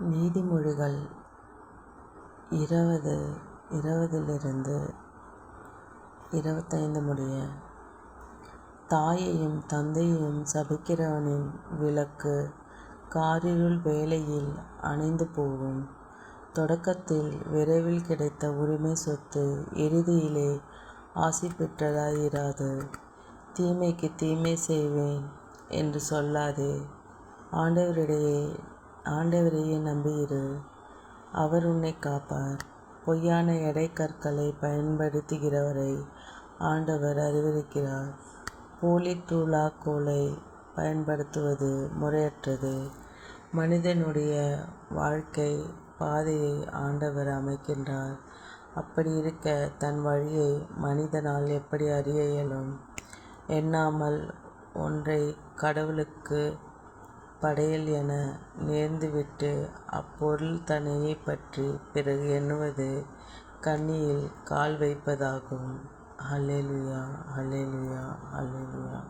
நீதிமொழிகள் 20 25 முடிய. தாயையும் தந்தையையும் சபிக்கிறவனின் விளக்கு காரிருள் வேளையில் அணைந்து போகும். தொடக்கத்தில் விரைவில் கிடைத்த உரிமை சொத்து இறுதியிலே ஆசி பெற்றதாய் இராது. தீமைக்கு தீமை செய்வேன் என்று சொல்லாதே. ஆண்டவரையே நம்பியிரு, அவர் உன்னை காப்பார். பொய்யான எடைக்கற்களை பயன்படுத்துகிறவரை ஆண்டவர் அறிவிக்கிறார். போலி தூளாக்கோலை பயன்படுத்துவது முறையற்றது. மனிதனுடைய வாழ்க்கை பாதையை ஆண்டவர் அமைக்கின்றார். அப்படி இருக்க தன் வழியை மனிதனால் எப்படி அறிய இயலும்? எண்ணாமல் ஒன்றை கடவுளுக்கு படையல் என நேர்ந்துவிட்டு அப்பொருள் தன்னையை பற்றி பிறகு எண்ணுவது கண்ணியில் கால் வைப்பதாகும். அல்லேலூயா, அல்லேலூயா, அல்லேலூயா.